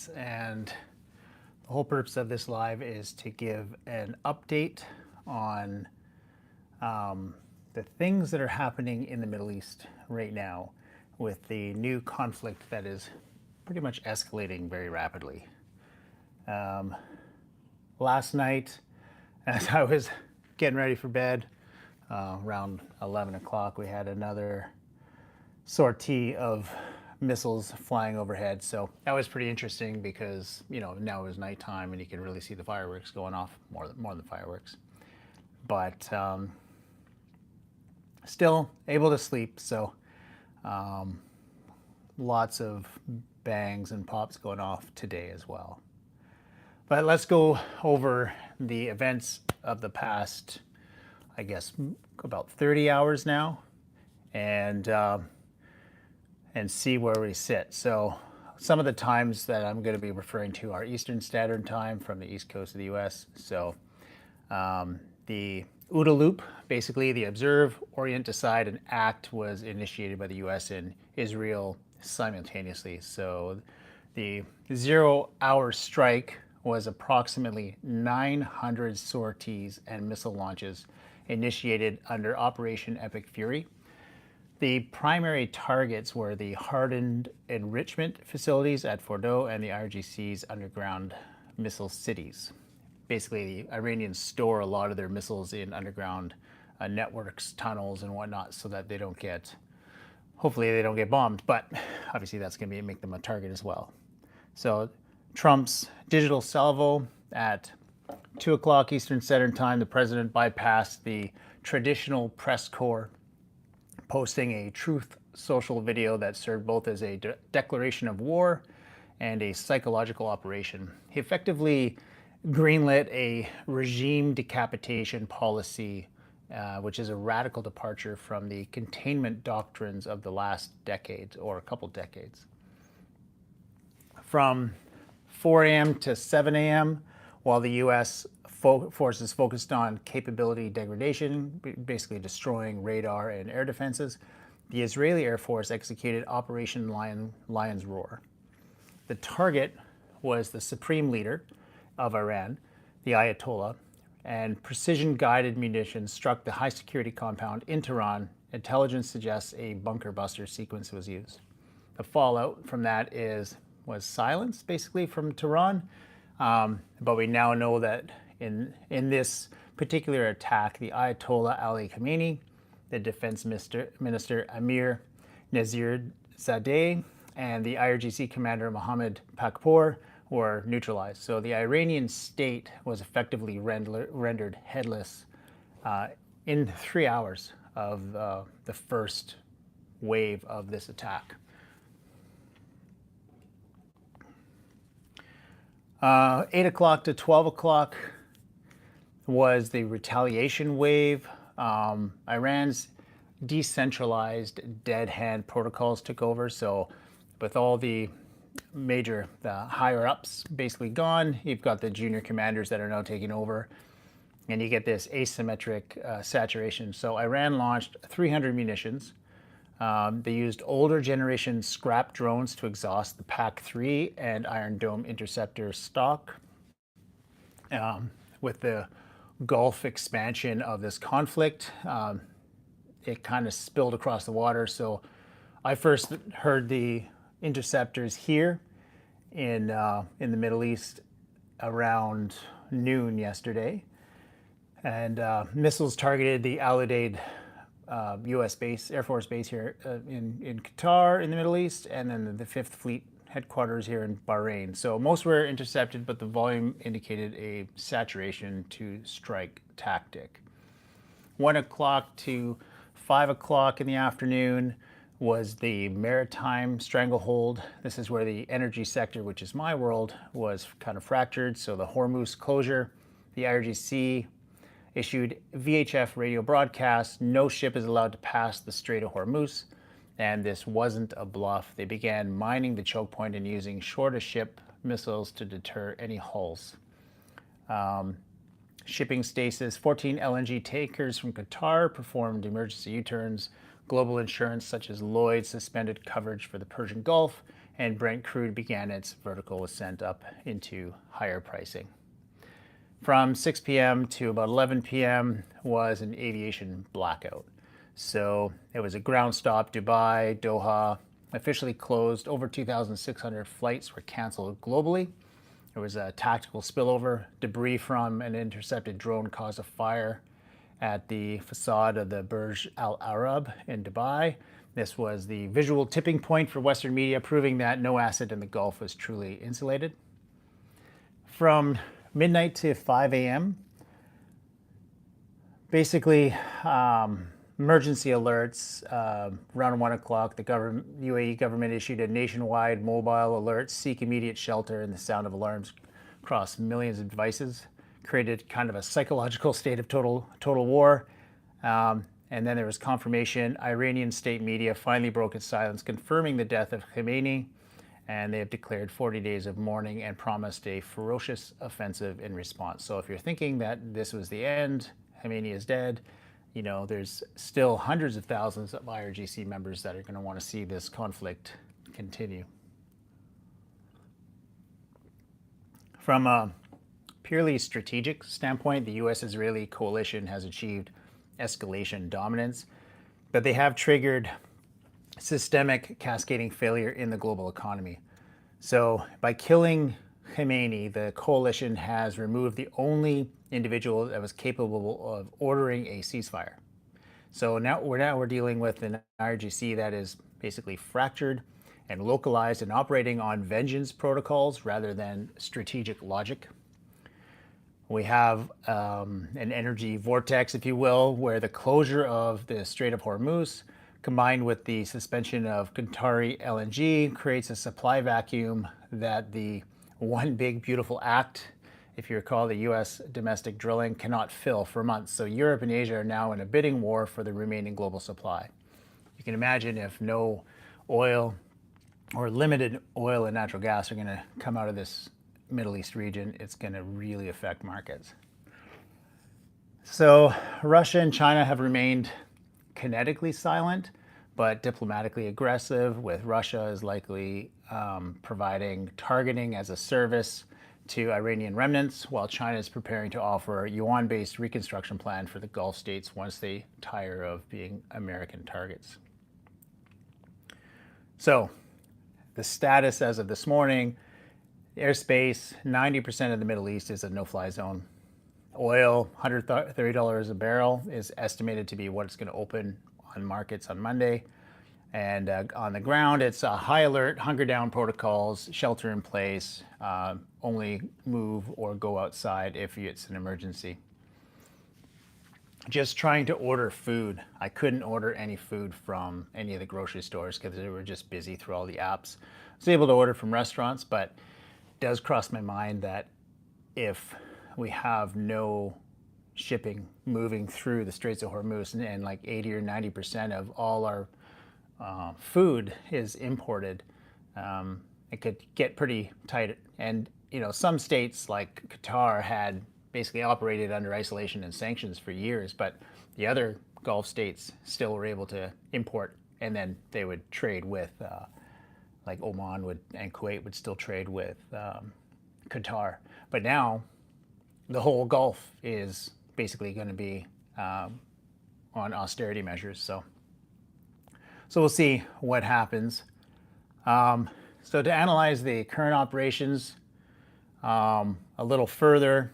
guys, and the whole purpose of this live is to give an update on the things that are happening in the Middle East right now with the new conflict that is pretty much escalating very rapidly. Last night, as I was getting ready for bed, around 11 o'clock, we had another sortie of missiles flying overhead. So that was pretty interesting because, now it was nighttime and you can really see the fireworks going off, more than fireworks. But still able to sleep. So lots of bangs and pops going off today as well. But let's go over the events of the past, I guess, about 30 hours now, and see where we sit. So some of the times that I'm going to be referring to are Eastern Standard Time from the East Coast of the U.S. So the OODA loop, basically the Observe, Orient, Decide, and Act, was initiated by the U.S. and Israel simultaneously. So the 0-hour strike was approximately 900 sorties and missile launches initiated under Operation Epic Fury. The primary targets were the hardened enrichment facilities at Fordo and the IRGC's underground missile cities. Basically, the Iranians store a lot of their missiles in underground networks, tunnels, and whatnot, so that they don't get, hopefully they don't get bombed, but obviously that's going to make them a target as well. So Trump's digital salvo at 2 o'clock Eastern Standard Time, the president bypassed the traditional press corps, posting a Truth Social video that served both as a declaration of war and a psychological operation. He effectively greenlit a regime decapitation policy, which is a radical departure from the containment doctrines of the last decade or a couple decades. From 4 a.m. to 7 a.m., while the U.S. forces focused on capability degradation, basically destroying radar and air defenses, the Israeli Air Force executed Operation Lion's Roar. The target was the supreme leader of Iran, the Ayatollah, and precision-guided munitions struck the high-security compound in Tehran. Intelligence suggests a bunker buster sequence was used. The fallout from that was silence, basically, from Tehran. But we now know that in this particular attack, the Ayatollah Ali Khamenei, the defense minister Amir Nazirzadeh, and the IRGC commander Mohammed Pakpour were neutralized. So the Iranian state was effectively rendered headless in 3 hours of the first wave of this attack. 8 o'clock to 12 o'clock was the retaliation wave. Iran's decentralized dead hand protocols took over. So with all the higher ups basically gone, you've got the junior commanders that are now taking over, and you get this asymmetric saturation. So Iran launched 300 munitions. They used older generation scrap drones to exhaust the PAC-3 and Iron Dome interceptor stock. With the Gulf expansion of this conflict, it kind of spilled across the water. So I first heard the interceptors here in the Middle East around noon yesterday, and missiles targeted the Al-Udeid U.S. base, Air Force base here in Qatar in the Middle East, and then the 5th Fleet headquarters here in Bahrain. So most were intercepted, but the volume indicated a saturation to strike tactic. 1 o'clock to 5 o'clock in the afternoon was the maritime stranglehold. This is where the energy sector, which is my world, was kind of fractured. So the Hormuz closure, the IRGC issued VHF radio broadcasts. No ship is allowed to pass the Strait of Hormuz, and this wasn't a bluff. They began mining the choke point and using shore-to-ship missiles to deter any hulls. Shipping stasis, 14 LNG tankers from Qatar performed emergency U-turns. Global insurance such as Lloyd's suspended coverage for the Persian Gulf, and Brent crude began its vertical ascent up into higher pricing. From 6 p.m. to about 11 p.m. was an aviation blackout. So it was a ground stop. Dubai, Doha officially closed. Over 2,600 flights were canceled globally. There was a tactical spillover. Debris from an intercepted drone caused a fire at the facade of the Burj Al Arab in Dubai. This was the visual tipping point for Western media, proving that no asset in the Gulf was truly insulated. From midnight to 5 a.m., basically emergency alerts. Around 1 o'clock, the UAE government issued a nationwide mobile alert, seek immediate shelter, and the sound of alarms across millions of devices created kind of a psychological state of total war. And then there was confirmation. Iranian state media finally broke its silence, confirming the death of Khamenei, and they have declared 40 days of mourning and promised a ferocious offensive in response. So if you're thinking that this was the end, Khamenei is dead, you know, there's still hundreds of thousands of IRGC members that are going to want to see this conflict continue. From a purely strategic standpoint, the U.S. Israeli coalition has achieved escalation dominance, but they have triggered systemic cascading failure in the global economy. So by killing Khamenei, the coalition has removed the only individual that was capable of ordering a ceasefire. So now we're dealing with an IRGC that is basically fractured and localized and operating on vengeance protocols rather than strategic logic. We have an energy vortex, if you will, where the closure of the Strait of Hormuz combined with the suspension of Qatari LNG creates a supply vacuum that the one big beautiful act, if you recall, the U.S. domestic drilling, cannot fill for months. So Europe and Asia are now in a bidding war for the remaining global supply. You can imagine if no oil or limited oil and natural gas are going to come out of this Middle East region, it's going to really affect markets. So Russia and China have remained kinetically silent, but diplomatically aggressive, with Russia is likely providing targeting as a service to Iranian remnants, while China is preparing to offer a yuan-based reconstruction plan for the Gulf states once they tire of being American targets. So the status as of this morning: airspace, 90% of the Middle East is a no-fly zone. Oil, $130 a barrel is estimated to be what it's going to open on markets on Monday. And on the ground, it's a high alert, hunker down protocols, shelter in place, only move or go outside if it's an emergency. Just trying to order food. I couldn't order any food from any of the grocery stores because they were just busy through all the apps. I was able to order from restaurants, but it does cross my mind that if we have no shipping moving through the Straits of Hormuz and like 80 or 90% of all our food is imported, it could get pretty tight. And you know, some states like Qatar had basically operated under isolation and sanctions for years, but the other Gulf states still were able to import, and then they would trade with, like Oman would and Kuwait would still trade with Qatar. But now the whole Gulf is basically going to be on austerity measures. So we'll see what happens. So to analyze the current operations a little further,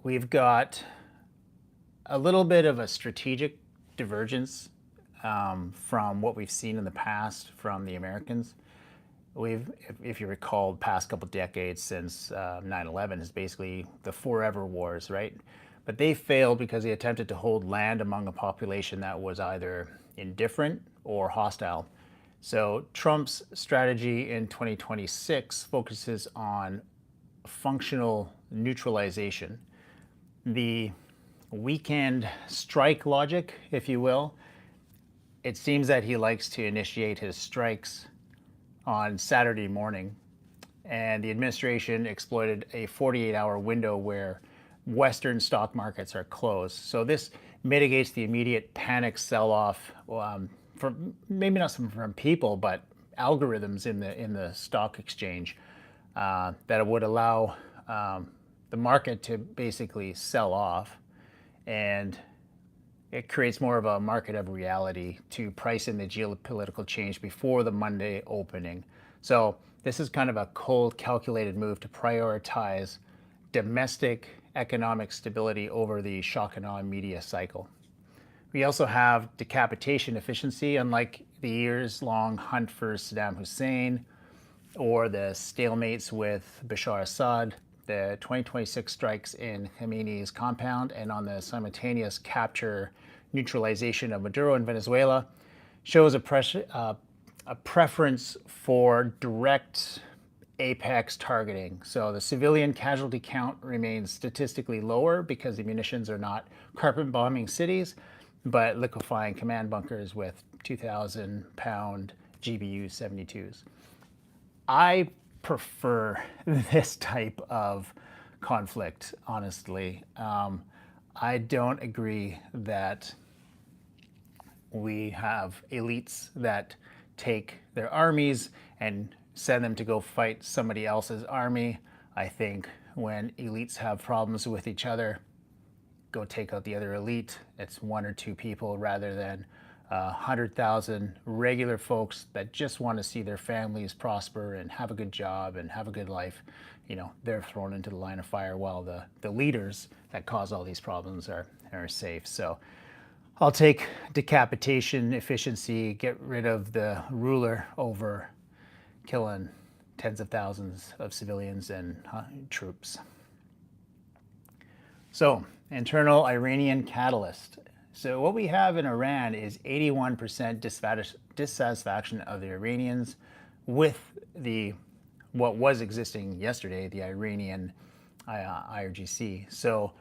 we've got a little bit of a strategic divergence from what we've seen in the past from the Americans. If you recall, the past couple decades since 9/11 is basically the forever wars, right? But they failed because they attempted to hold land among a population that was either indifferent or hostile. So Trump's strategy in 2026 focuses on functional neutralization. The weekend strike logic, if you will, it seems that he likes to initiate his strikes on Saturday morning, and the administration exploited a 48-hour window where Western stock markets are closed. So this mitigates the immediate panic sell-off from maybe not from people, but algorithms in the stock exchange that would allow the market to basically sell off, and it creates more of a market of reality to price in the geopolitical change before the Monday opening. So this is kind of a cold, calculated move to prioritize domestic economic stability over the shock and awe media cycle. We also have decapitation efficiency, unlike the years-long hunt for Saddam Hussein or the stalemates with Bashar Assad. The 2026 strikes in Khamenei's compound and on the simultaneous capture neutralization of Maduro in Venezuela shows a preference for direct apex targeting. So the civilian casualty count remains statistically lower because the munitions are not carpet bombing cities, but liquefying command bunkers with 2,000-pound GBU 72s. I prefer this type of conflict, honestly. I don't agree that we have elites that take their armies and send them to go fight somebody else's army. I think when elites have problems with each other, go take out the other elite. It's one or two people rather than 100,000 regular folks that just want to see their families prosper and have a good job and have a good life. You know, they're thrown into the line of fire while the leaders that cause all these problems are safe. So I'll take decapitation efficiency, get rid of the ruler over killing tens of thousands of civilians and troops. So, internal Iranian catalyst. So what we have in Iran is 81% dissatisfaction of the Iranians with what was existing yesterday, the Iranian IRGC. So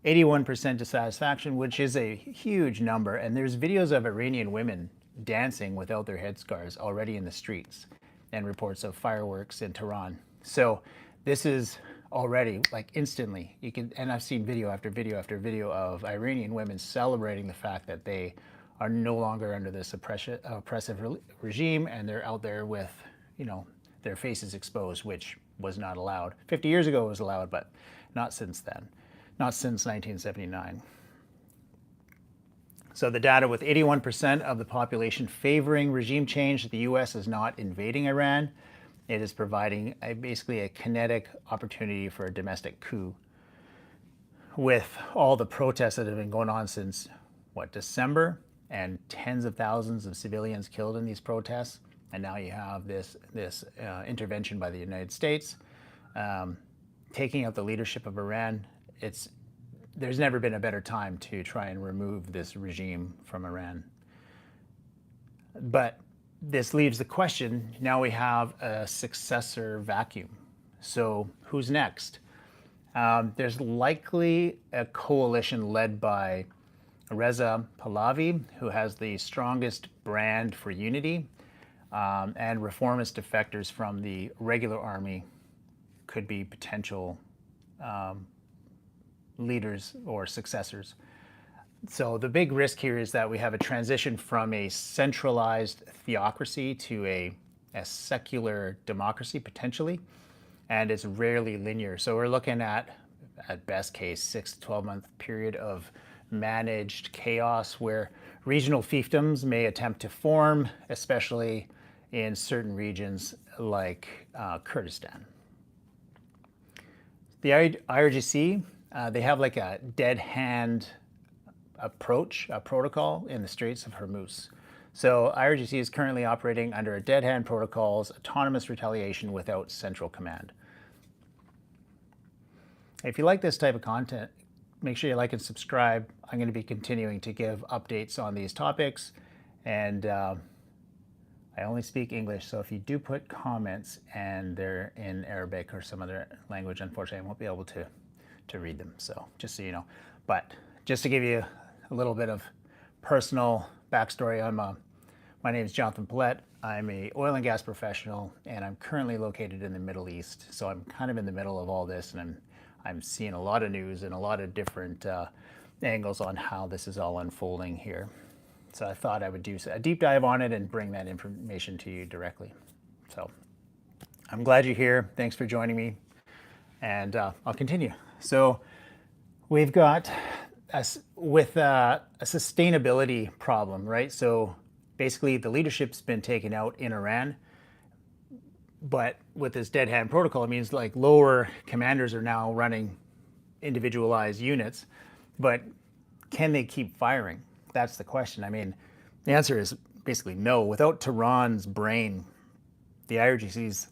81% dissatisfaction, which is a huge number. And there's videos of Iranian women dancing without their headscarves already in the streets, and reports of fireworks in Tehran. So this is already, like, instantly, and I've seen video after video after video of Iranian women celebrating the fact that they are no longer under this oppressive regime, and they're out there with, you know, their faces exposed, which was not allowed. 50 years ago it was allowed, but not since then, not since 1979. So the data with 81% of the population favoring regime change, the U.S. is not invading Iran. It is providing basically a kinetic opportunity for a domestic coup. With all the protests that have been going on since, December, and tens of thousands of civilians killed in these protests, and now you have this intervention by the United States, taking out the leadership of Iran. There's never been a better time to try and remove this regime from Iran. But this leaves the question, now we have a successor vacuum. So who's next? There's likely a coalition led by Reza Pahlavi, who has the strongest brand for unity, and reformist defectors from the regular army could be potential leaders or successors. So the big risk here is that we have a transition from a centralized theocracy to a secular democracy, potentially, and it's rarely linear. So we're looking at best case, 6 to 12-month period of managed chaos where regional fiefdoms may attempt to form, especially in certain regions like Kurdistan. The IRGC, they have like a dead hand approach, a protocol in the Straits of Hormuz. So IRGC is currently operating under a dead hand protocol's autonomous retaliation without central command. If you like this type of content, make sure you like and subscribe. I'm going to be continuing to give updates on these topics, and I only speak English, so if you do put comments and they're in Arabic or some other language, unfortunately I won't be able to read them, so just so you know. But just to give you a little bit of personal backstory, my name is Jonathan Paulette. I'm an oil and gas professional, and I'm currently located in the Middle East. So I'm kind of in the middle of all this, and I'm seeing a lot of news and a lot of different angles on how this is all unfolding here. So I thought I would do a deep dive on it and bring that information to you directly. So I'm glad you're here. Thanks for joining me. And I'll continue. So we've got a sustainability problem, right? So basically the leadership's been taken out in Iran, but with this dead hand protocol, it means like lower commanders are now running individualized units, but can they keep firing? That's the question. I mean, the answer is basically no. Without Tehran's brain, the IRGC's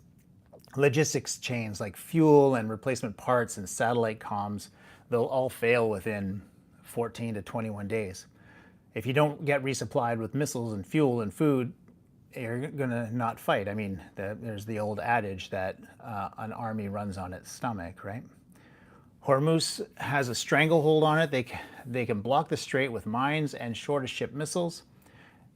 logistics chains like fuel and replacement parts and satellite comms, they'll all fail within 14 to 21 days. If you don't get resupplied with missiles and fuel and food, you're going to not fight. I mean, there's the old adage that an army runs on its stomach, right? Hormuz has a stranglehold on it. They can block the strait with mines and shore-to-ship missiles.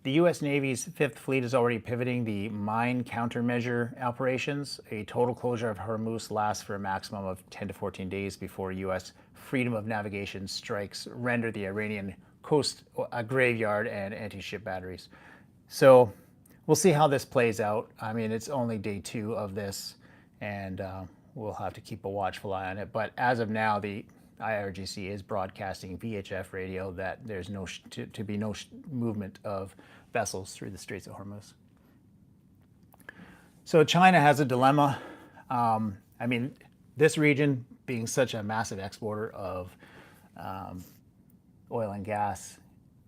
The U.S. Navy's Fifth Fleet is already pivoting the mine countermeasure operations. A total closure of Hormuz lasts for a maximum of 10 to 14 days before U.S. freedom of navigation strikes render the Iranian coast a graveyard and anti-ship batteries. So we'll see how this plays out. I mean, it's only day 2 of this, and we'll have to keep a watchful eye on it. But as of now, the IRGC is broadcasting VHF radio that there's to be no movement of vessels through the Straits of Hormuz. So China has a dilemma. I mean, this region being such a massive exporter of oil and gas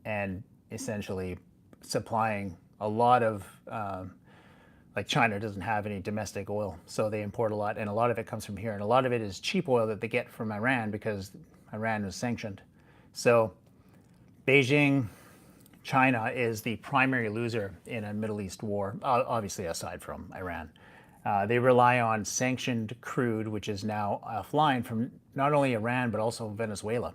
and essentially supplying a lot of like China doesn't have any domestic oil, so they import a lot, and a lot of it comes from here, and a lot of it is cheap oil that they get from Iran because Iran is sanctioned. So Beijing, China is the primary loser in a Middle East war, obviously aside from Iran. They rely on sanctioned crude, which is now offline from not only Iran, but also Venezuela.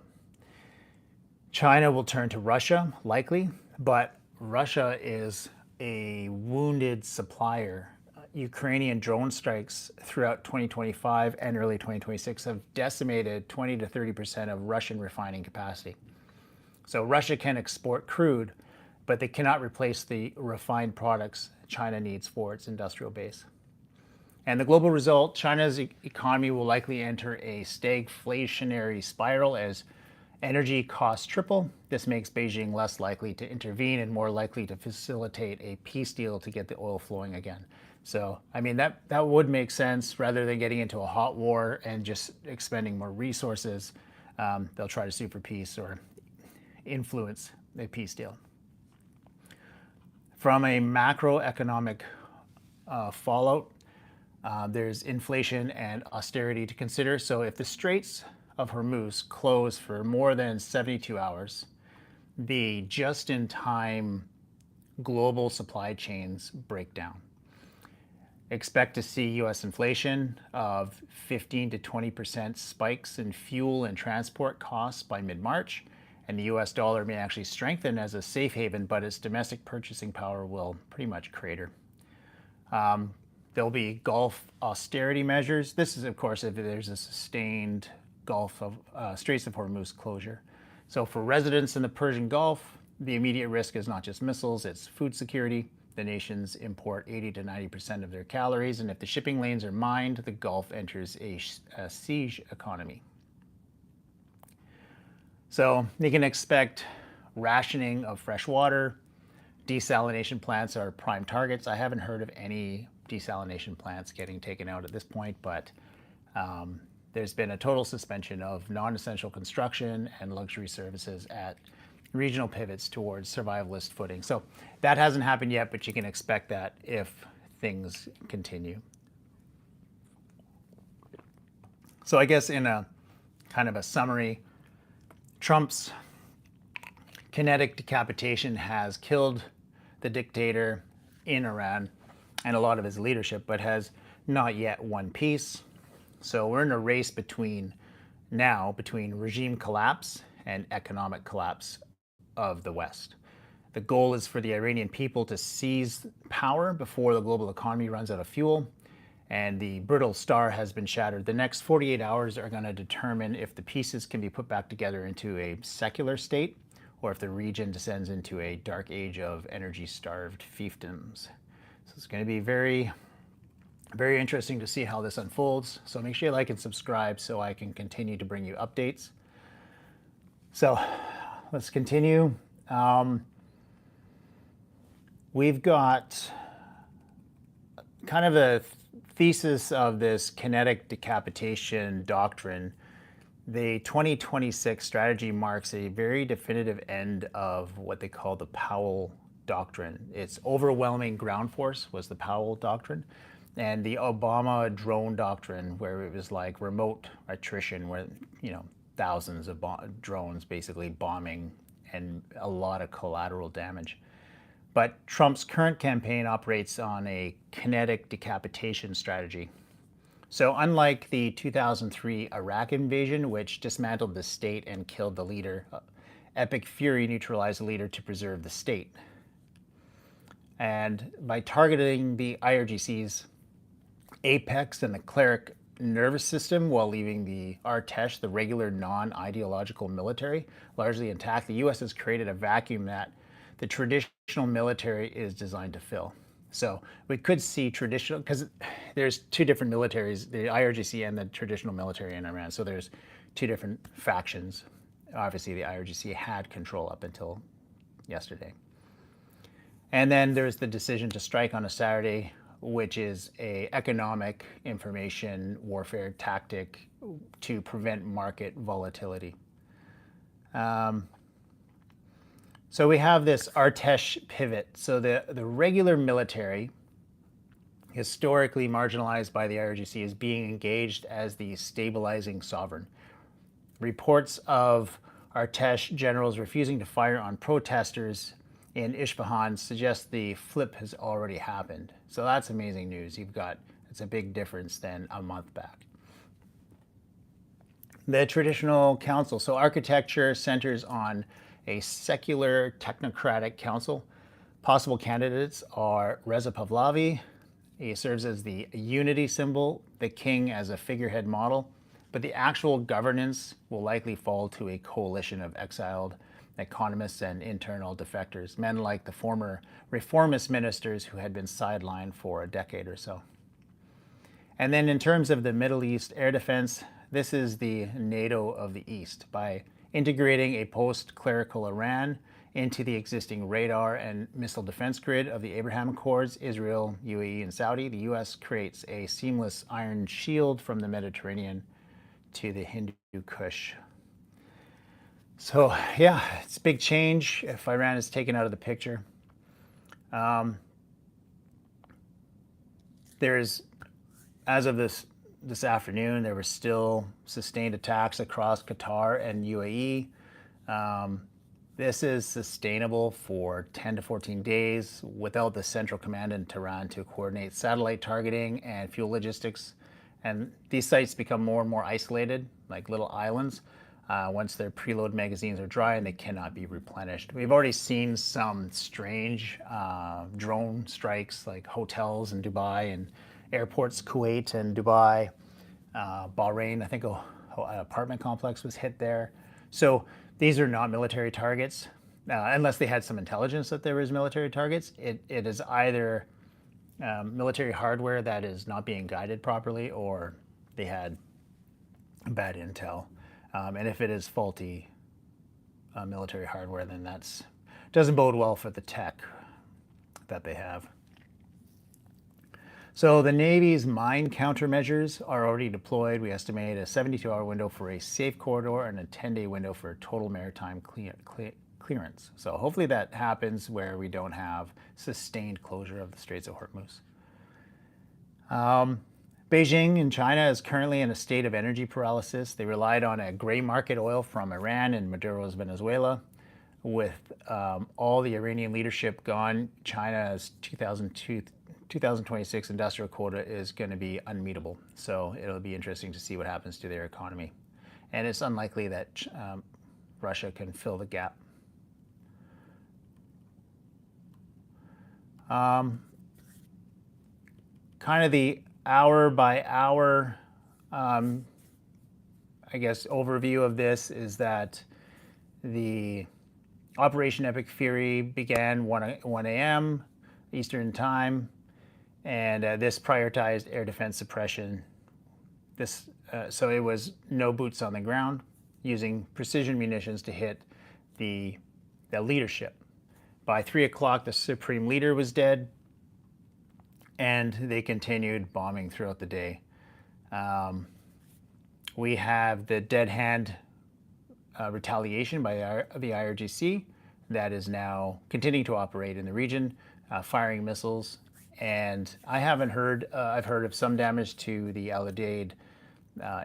China will turn to Russia, likely, but Russia is a wounded supplier. Ukrainian drone strikes throughout 2025 and early 2026 have decimated 20 to 30% of Russian refining capacity. So Russia can export crude, but they cannot replace the refined products China needs for its industrial base. And the global result, China's economy will likely enter a stagflationary spiral as energy costs triple. This makes Beijing less likely to intervene and more likely to facilitate a peace deal to get the oil flowing again. So, I mean, that would make sense. Rather than getting into a hot war and just expending more resources, they'll try to sue for peace or influence a peace deal. From a macroeconomic fallout, there's inflation and austerity to consider. So if the Straits of Hormuz close for more than 72 hours, the just-in-time global supply chains break down. Expect to see U.S. inflation of 15 to 20% spikes in fuel and transport costs by mid-March, and the U.S. dollar may actually strengthen as a safe haven, but its domestic purchasing power will pretty much crater. There'll be Gulf austerity measures. This is, of course, if there's a sustained Straits of Hormuz closure. So for residents in the Persian Gulf, the immediate risk is not just missiles, it's food security. The nations import 80 to 90% of their calories, and if the shipping lanes are mined, the Gulf enters a siege economy. So you can expect rationing of fresh water. Desalination plants are prime targets. I haven't heard of any desalination plants getting taken out at this point, but there's been a total suspension of non-essential construction and luxury services at regional pivots towards survivalist footing. So that hasn't happened yet, but you can expect that if things continue. So I guess in a kind of a summary, Trump's kinetic decapitation has killed the dictator in Iran and a lot of his leadership, but has not yet won peace. So we're in a race between regime collapse and economic collapse of the West. The goal is for the Iranian people to seize power before the global economy runs out of fuel, and the brittle star has been shattered. The next 48 hours are going to determine if the pieces can be put back together into a secular state, or if the region descends into a dark age of energy-starved fiefdoms. So it's going to be very Very interesting to see how this unfolds. So make sure you like and subscribe so I can continue to bring you updates. So let's continue. We've got kind of a thesis of this kinetic decapitation doctrine. The 2026 strategy marks a very definitive end of what they call the Powell doctrine. Its overwhelming ground force was the Powell doctrine, and the Obama drone doctrine, where it was like remote attrition, where thousands of drones basically bombing and a lot of collateral damage. But Trump's current campaign operates on a kinetic decapitation strategy. So unlike the 2003 Iraq invasion, which dismantled the state and killed the leader, Epic Fury neutralized the leader to preserve the state. And by targeting the IRGC's apex and the cleric nervous system while leaving the Artesh, the regular non-ideological military, largely intact, the U.S. has created a vacuum that the traditional military is designed to fill. So we could see traditional, because there's two different militaries, the IRGC and the traditional military in Iran. So there's two different factions. Obviously, the IRGC had control up until yesterday. And then there's the decision to strike on a Saturday, which is a economic information warfare tactic to prevent market volatility. So we have this Artesh pivot. So the regular military, historically marginalized by the IRGC, is being engaged as the stabilizing sovereign. Reports of Artesh generals refusing to fire on protesters in Isfahan suggest the flip has already happened. So that's amazing news. It's a big difference than a month back. The traditional council. So architecture centers on a secular technocratic council. Possible candidates are Reza Pahlavi. He serves as the unity symbol, the king as a figurehead model, but the actual governance will likely fall to a coalition of exiled economists and internal defectors, men like the former reformist ministers who had been sidelined for a decade or so. And then in terms of the Middle East air defense, this is the NATO of the East. By integrating a post-clerical Iran into the existing radar and missile defense grid of the Abraham Accords, Israel, UAE, and Saudi, the U.S. creates a seamless iron shield from the Mediterranean to the Hindu Kush. So yeah, it's a big change if Iran is taken out of the picture. There's, as of this afternoon, there were still sustained attacks across Qatar and UAE. This is sustainable for 10 to 14 days without the central command in Tehran to coordinate satellite targeting and fuel logistics. And these sites become more and more isolated, like little islands, once their preload magazines are dry and they cannot be replenished. We've already seen some strange drone strikes, like hotels in Dubai and airports, Kuwait and Dubai, Bahrain. I think an apartment complex was hit there. So these are not military targets, unless they had some intelligence that there was military targets. It is either military hardware that is not being guided properly, or they had bad intel. And if it is faulty military hardware, then that doesn't bode well for the tech that they have. So the Navy's mine countermeasures are already deployed. We estimate a 72-hour window for a safe corridor and a 10-day window for total maritime clearance. So hopefully that happens where we don't have sustained closure of the Straits of Hormuz. Beijing in China is currently in a state of energy paralysis. They relied on a gray market oil from Iran and Maduro's Venezuela. With all the Iranian leadership gone, China's 2026 industrial quota is going to be unmeetable. So it'll be interesting to see what happens to their economy. And it's unlikely that Russia can fill the gap. Kind of the hour by hour, I guess, overview of this is that the Operation Epic Fury began 1 a.m. Eastern Time. and this prioritized air defense suppression. So it was no boots on the ground, using precision munitions to hit the leadership. By 3 o'clock, the supreme leader was dead, and they continued bombing throughout the day. We have the dead hand retaliation by the IRGC that is now continuing to operate in the region, firing missiles. And I've heard of some damage to the Al-Udeid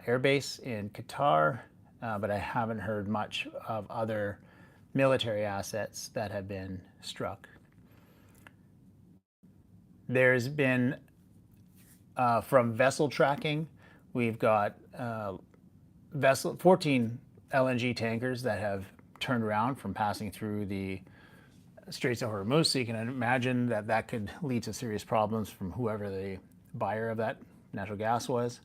air base in Qatar, but I haven't heard much of other military assets that have been struck. There's been, from vessel tracking, we've got 14 LNG tankers that have turned around from passing through the Straits of Hormuz. So you can imagine that that could lead to serious problems from whoever the buyer of that natural gas was.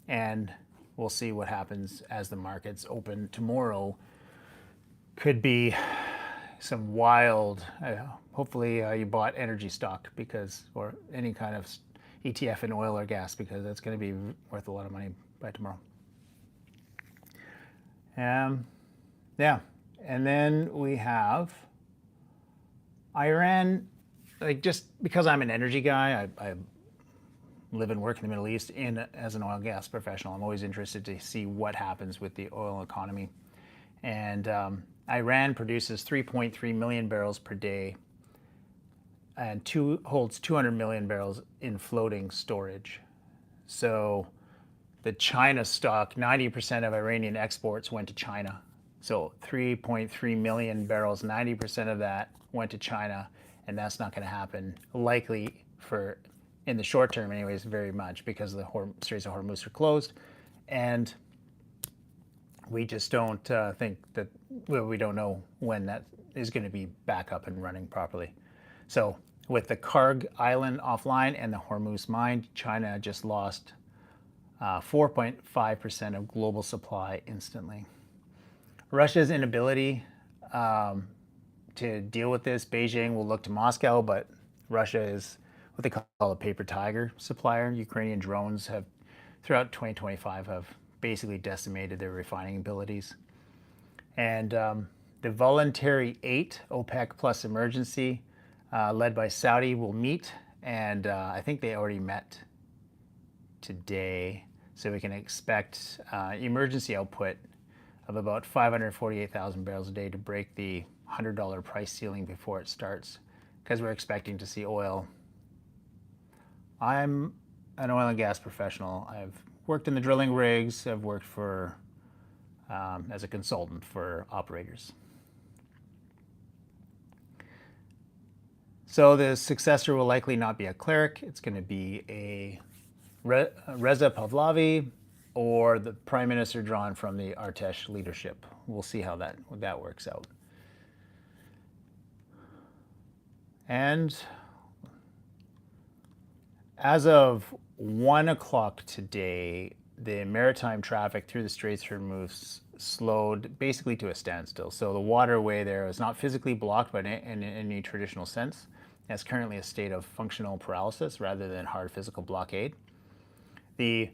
And we'll see what happens as the markets open tomorrow. Could be some wild, hopefully you bought energy stock or any kind of ETF in oil or gas, because that's going to be worth a lot of money by tomorrow. Yeah, and then we have Iran. Like, just because I'm an energy guy, I live and work in the Middle East as an oil and gas professional. I'm always interested to see what happens with the oil economy. And Iran produces 3.3 million barrels per day and holds 200 million barrels in floating storage. So the China stock, 90% of Iranian exports went to China. So 3.3 million barrels, 90% of that went to China, and that's not going to happen likely in the short term anyways, very much, because the Straits of Hormuz are closed. And we just don't think that, well, we don't know when that is going to be back up and running properly. So with the Karg Island offline and the Hormuz mine, China just lost 4.5% of global supply instantly. Russia's inability to deal with this, Beijing will look to Moscow, but Russia is what they call a paper tiger supplier. Ukrainian drones have, throughout 2025, have basically decimated their refining abilities. And the voluntary 8 OPEC plus emergency, led by Saudi, will meet, and I think they already met today. So we can expect emergency output of about 548,000 barrels a day to break the $100 price ceiling before it starts, because we're expecting to see oil. I'm an oil and gas professional. I've worked in the drilling rigs. I've worked as a consultant for operators. So the successor will likely not be a cleric. It's going to be a Reza Pahlavi or the prime minister drawn from the Artesh leadership. We'll see how that works out. And as of 1 o'clock today, the maritime traffic through the Straits of Hormuz slowed basically to a standstill. So the waterway there is not physically blocked in any traditional sense. It's currently a state of functional paralysis rather than hard physical blockade. The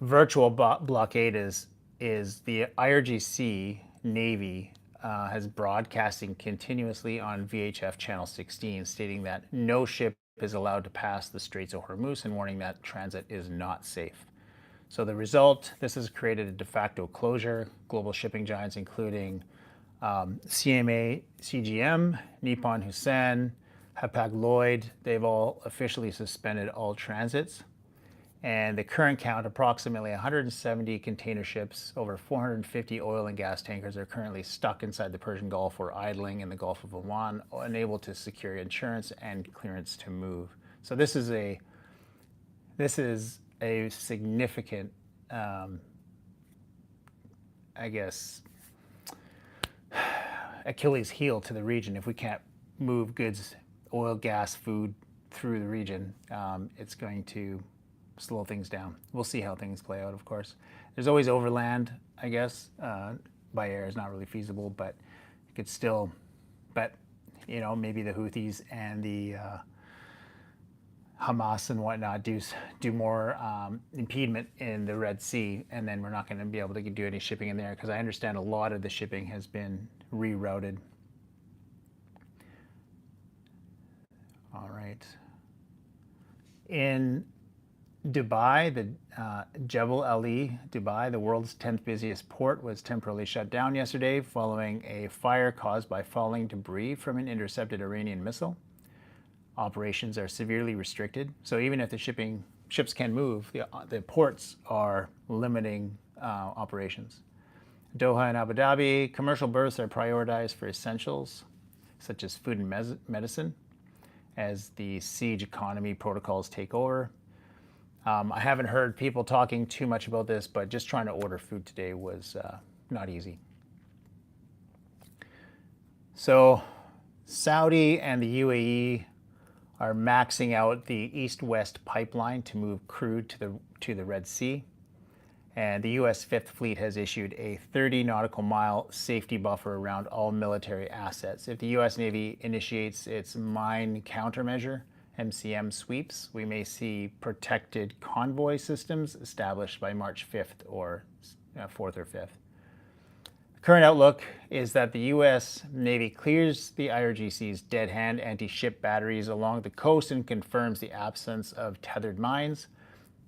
virtual blockade is the IRGC Navy has broadcasting continuously on VHF channel 16, stating that no ship is allowed to pass the Straits of Hormuz and warning that transit is not safe. So the result, this has created a de facto closure. Global shipping giants, including CMA CGM, Nippon Hussein, Hapag-Lloyd, they've all officially suspended all transits. And the current count, approximately 170 container ships, over 450 oil and gas tankers are currently stuck inside the Persian Gulf or idling in the Gulf of Oman, unable to secure insurance and clearance to move. So this is a significant, I guess, Achilles heel to the region. If we can't move goods, oil, gas, food through the region, it's going to slow things down. We'll see how things play out, of course. There's always overland, I guess. By air is not really feasible, but it could still, maybe the Houthis and the Hamas and whatnot do more impediment in the Red Sea, and then we're not going to be able to do any shipping in there, because I understand a lot of the shipping has been rerouted. All right. In Dubai, the Jebel Ali, Dubai, the world's 10th busiest port, was temporarily shut down yesterday following a fire caused by falling debris from an intercepted Iranian missile. Operations are severely restricted, so even if the ships can move, the ports are limiting operations. Doha and Abu Dhabi, commercial berths are prioritized for essentials such as food and medicine as the siege economy protocols take over. I haven't heard people talking too much about this, but just trying to order food today was not easy. So Saudi and the UAE are maxing out the east-west pipeline to move crude to the Red Sea. And the U.S. Fifth Fleet has issued a 30 nautical mile safety buffer around all military assets. If the U.S. Navy initiates its mine countermeasure, MCM sweeps, we may see protected convoy systems established by March 5th or 4th or 5th. The current outlook is that the U.S. Navy clears the IRGC's dead hand anti-ship batteries along the coast and confirms the absence of tethered mines.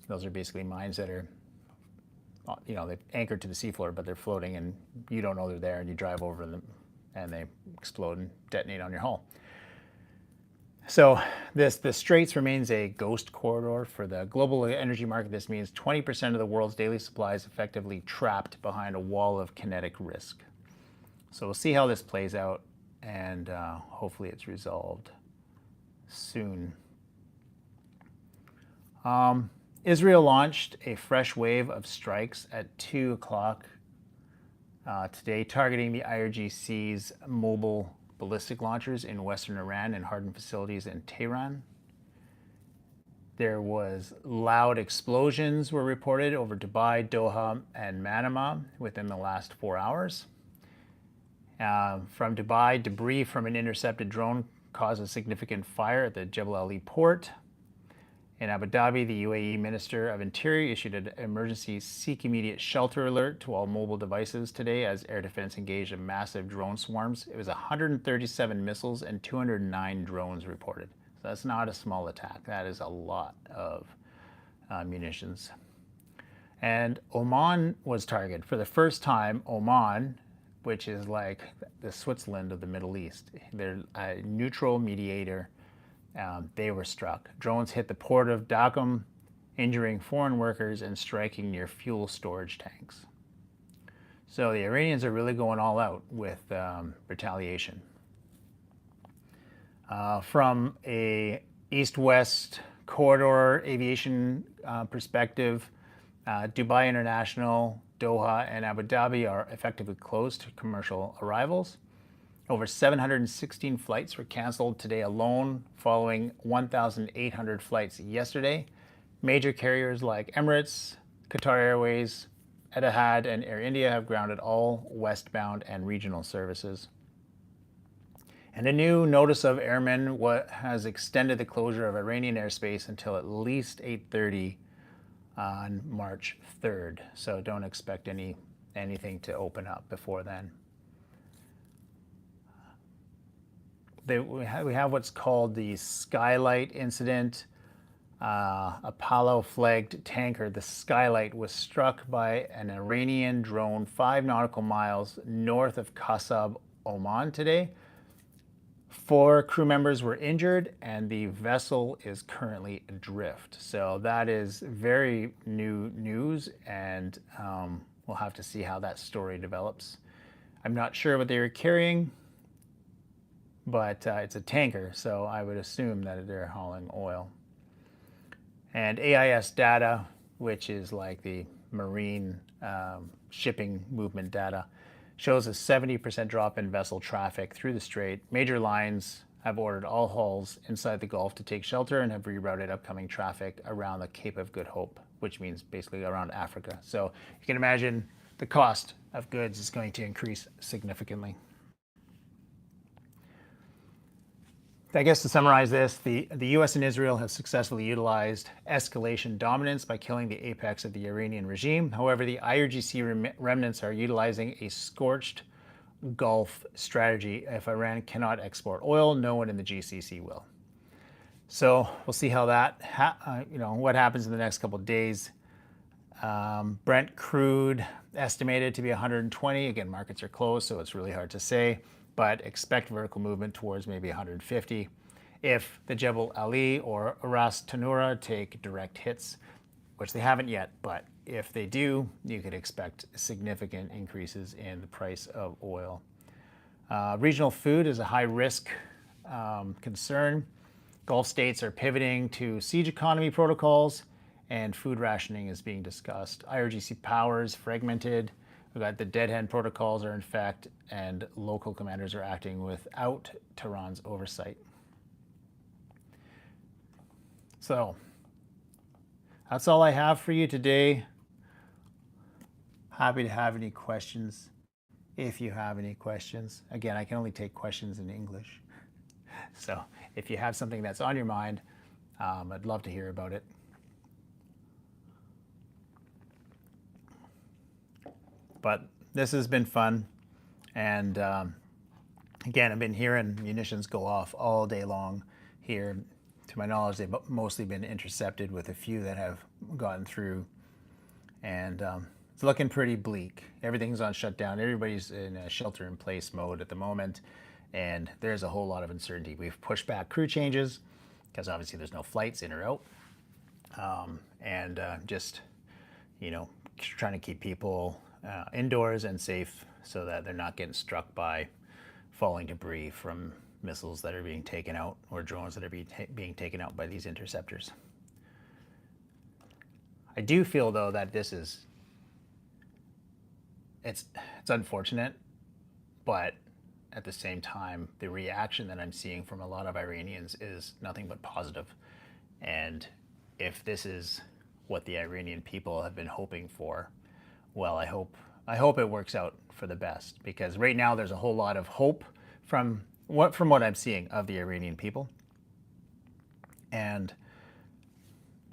Those are basically mines that are, they're anchored to the seafloor, but they're floating and you don't know they're there, and you drive over them and they explode and detonate on your hull. So the Straits remains a ghost corridor for the global energy market. This means 20% of the world's daily supply is effectively trapped behind a wall of kinetic risk. So we'll see how this plays out, and hopefully it's resolved soon. Israel launched a fresh wave of strikes at 2 o'clock today, targeting the IRGC's mobile ballistic launchers in western Iran and hardened facilities in Tehran. There was loud explosions were reported over Dubai, Doha, and Manama within the last 4 hours. From Dubai, debris from an intercepted drone caused a significant fire at the Jebel Ali port. In Abu Dhabi, the UAE Minister of Interior issued an emergency seek immediate shelter alert to all mobile devices today as air defense engaged in massive drone swarms. It was 137 missiles and 209 drones reported. So that's not a small attack. That is a lot of munitions. And Oman was targeted. For the first time, Oman, which is like the Switzerland of the Middle East, they're a neutral mediator. They were struck. Drones hit the port of Dakham, injuring foreign workers and striking near fuel storage tanks. So the Iranians are really going all out with retaliation. From a east-west corridor aviation perspective, Dubai International, Doha, and Abu Dhabi are effectively closed to commercial arrivals. Over 716 flights were canceled today alone, following 1,800 flights yesterday. Major carriers like Emirates, Qatar Airways, Etihad, and Air India have grounded all westbound and regional services. And a new notice of airmen has extended the closure of Iranian airspace until at least 8:30 on March 3rd. So don't expect anything to open up before then. We have what's called the Skylight incident. A Palo-flagged tanker, the Skylight, was struck by an Iranian drone 5 nautical miles north of Qasab, Oman today. 4 crew members were injured, and the vessel is currently adrift. So that is very new news, and we'll have to see how that story develops. I'm not sure what they were carrying, but it's a tanker, so I would assume that they're hauling oil. And AIS data, which is like the marine shipping movement data, shows a 70% drop in vessel traffic through the strait. Major lines have ordered all hulls inside the Gulf to take shelter and have rerouted upcoming traffic around the Cape of Good Hope, which means basically around Africa. So you can imagine the cost of goods is going to increase significantly. I guess to summarize this, the U.S. and Israel have successfully utilized escalation dominance by killing the apex of the Iranian regime. However, the IRGC remnants are utilizing a scorched Gulf strategy. If Iran cannot export oil, no one in the GCC will. So we'll see how that, what happens in the next couple of days. Brent crude estimated to be 120. Again, markets are closed, so it's really hard to say, but expect vertical movement towards maybe 150. If the Jebel Ali or Ras Tanura take direct hits, which they haven't yet, but if they do, you could expect significant increases in the price of oil. Regional food is a high risk concern. Gulf states are pivoting to siege economy protocols, and food rationing is being discussed. IRGC power is fragmented. We've got the dead hand protocols are in fact, and local commanders are acting without Tehran's oversight. So that's all I have for you today. Happy to have any questions if you have any questions. Again, I can only take questions in English. So if you have something that's on your mind, I'd love to hear about it. But this has been fun. And again, I've been hearing munitions go off all day long here. To my knowledge, they've mostly been intercepted with a few that have gotten through. And it's looking pretty bleak. Everything's on shutdown. Everybody's in a shelter-in-place mode at the moment. And there's a whole lot of uncertainty. We've pushed back crew changes because obviously there's no flights in or out. Just, trying to keep people indoors and safe so that they're not getting struck by falling debris from missiles that are being taken out or drones that are being taken out by these interceptors. I do feel, though, that it's unfortunate, but at the same time, the reaction that I'm seeing from a lot of Iranians is nothing but positive. And if this is what the Iranian people have been hoping for, well, I hope it works out for the best, because right now there's a whole lot of hope from what I'm seeing of the Iranian people. And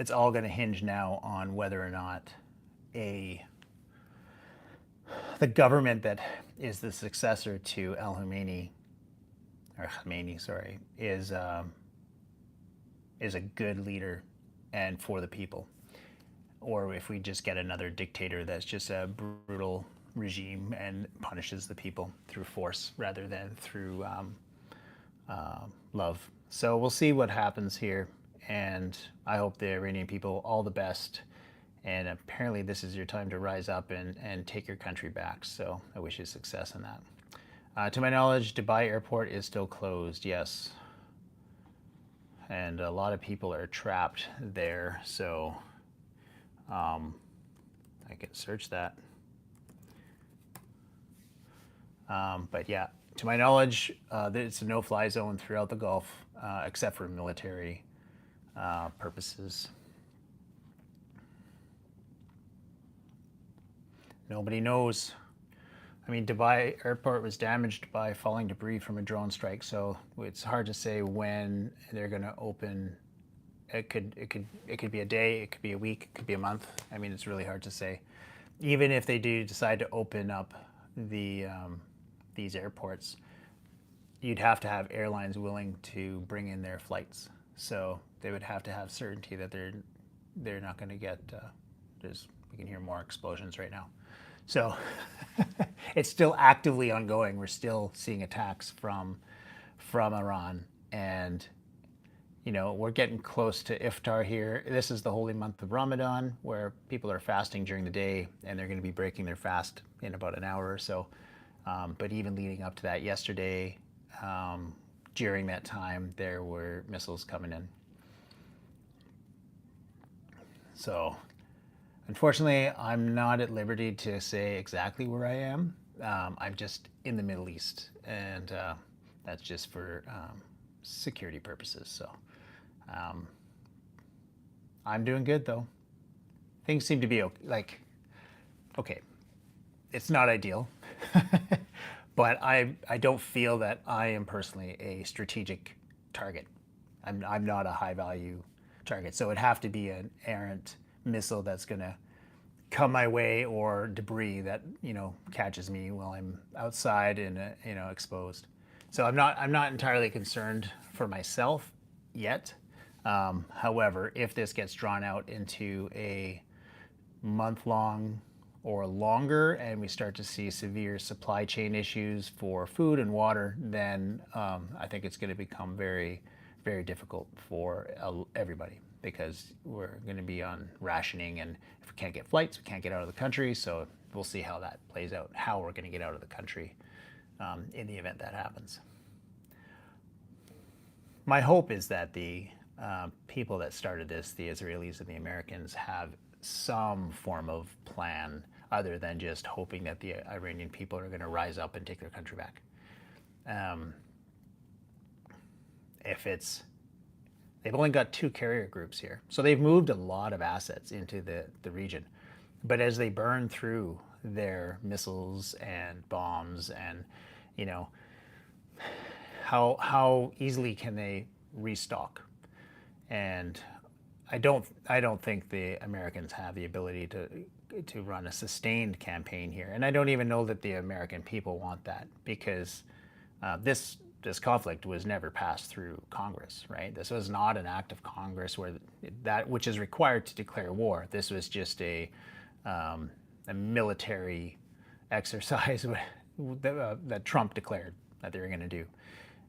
it's all going to hinge now on whether or not the government that is the successor to Khamenei, is a good leader and for the people, or if we just get another dictator that's just a brutal regime and punishes the people through force rather than through love. So we'll see what happens here, and I hope the Iranian people all the best. And apparently this is your time to rise up and take your country back. So I wish you success in that. To my knowledge, Dubai airport is still closed, yes. And a lot of people are trapped there. So I can search that. But yeah, to my knowledge, it's a no-fly zone throughout the Gulf, except for military purposes. Nobody knows. I mean, Dubai airport was damaged by falling debris from a drone strike, so it's hard to say when they're going to open. It could be a day, it could be a week, it could be a month. I mean, it's really hard to say. Even if they do decide to open up these airports, you'd have to have airlines willing to bring in their flights. So they would have to have certainty that they're not going to get. We can hear more explosions right now. So it's still actively ongoing. We're still seeing attacks from Iran, and we're getting close to Iftar here. This is the holy month of Ramadan, where people are fasting during the day, and they're going to be breaking their fast in about an hour or so. But even leading up to that, yesterday, during that time, there were missiles coming in. So unfortunately, I'm not at liberty to say exactly where I am. I'm just in the Middle East, and that's just for security purposes. So I'm doing good, though. Things seem to be okay. It's not ideal, but I don't feel that I am personally a strategic target. I'm not a high value target. So it'd have to be an errant missile that's going to come my way, or debris that, you know, catches me while I'm outside and, you know, exposed. So I'm not entirely concerned for myself yet. However, if this gets drawn out into a month-long or longer, and we start to see severe supply chain issues for food and water, then I think it's going to become very, very difficult for everybody, because we're going to be on rationing, and if we can't get flights, we can't get out of the country. So we'll see how that plays out, how we're going to get out of the country in the event that happens. My hope is that the people that started this, the Israelis and the Americans, have some form of plan other than just hoping that the Iranian people are going to rise up and take their country back. They've only got 2 carrier groups here, so they've moved a lot of assets into the region. But as they burn through their missiles and bombs, and, you know, how easily can they restock? And I don't think the Americans have the ability to run a sustained campaign here, and I don't even know that the American people want that, because this conflict was never passed through Congress, right? This was not an act of Congress where that which is required to declare war. This was just a military exercise that Trump declared that they were going to do,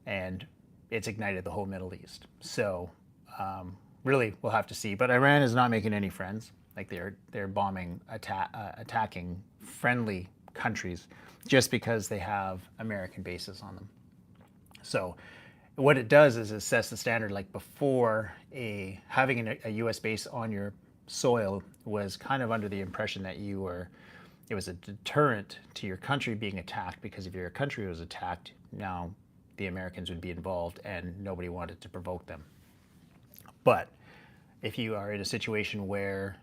and it's ignited the whole Middle East. So really, we'll have to see. But Iran is not making any friends. Like, they're bombing, attacking friendly countries just because they have American bases on them. So what it does is it sets the standard. Like, before, having a U.S. base on your soil was kind of under the impression that it was a deterrent to your country being attacked, because if your country was attacked, now the Americans would be involved and nobody wanted to provoke them. But if you are in a situation where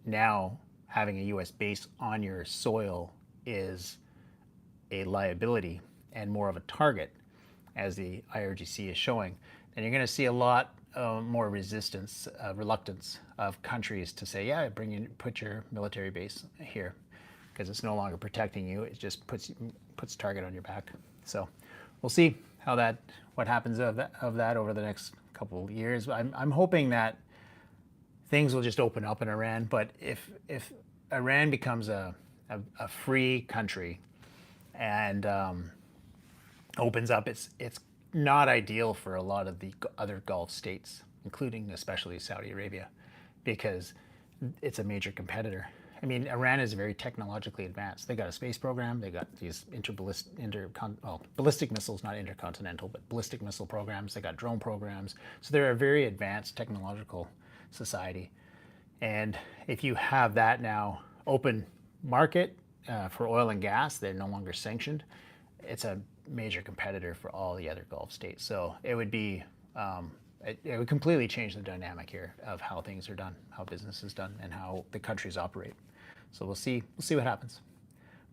now having a U.S. base on your soil is a liability and more of a target, as the IRGC is showing, then you're going to see a lot more resistance, reluctance of countries to say, yeah, put your military base here, because it's no longer protecting you. It just puts target on your back. So we'll see what happens of that over the next couple of years. I'm hoping that things will just open up in Iran. But if Iran becomes a free country and opens up, it's not ideal for a lot of the other Gulf states, including especially Saudi Arabia, because it's a major competitor. I mean, Iran is very technologically advanced. They got a space program. They got these ballistic missiles, not intercontinental, but ballistic missile programs. They got drone programs. So they're a very advanced technological society. And if you have that now open market for oil and gas, they're no longer sanctioned. It's a major competitor for all the other Gulf states. So it would be, it would completely change the dynamic here of how things are done, how business is done, and how the countries operate. So we'll see what happens.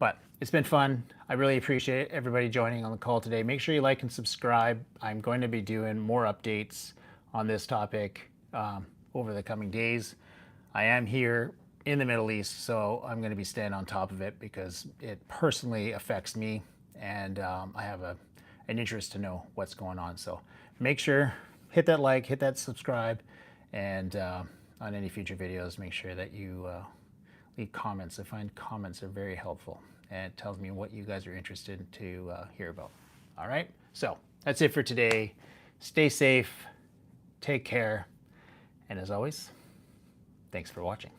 But it's been fun. I really appreciate everybody joining on the call today. Make sure you like and subscribe. I'm going to be doing more updates on this topic over the coming days. I am here in the Middle East, so I'm going to be staying on top of it because it personally affects me, and I have an interest to know what's going on. So make sure, hit that like, hit that subscribe, and on any future videos, make sure that you leave comments. I find comments are very helpful, and it tells me what you guys are interested to hear about. All right, so that's it for today. Stay safe, take care, and as always, thanks for watching.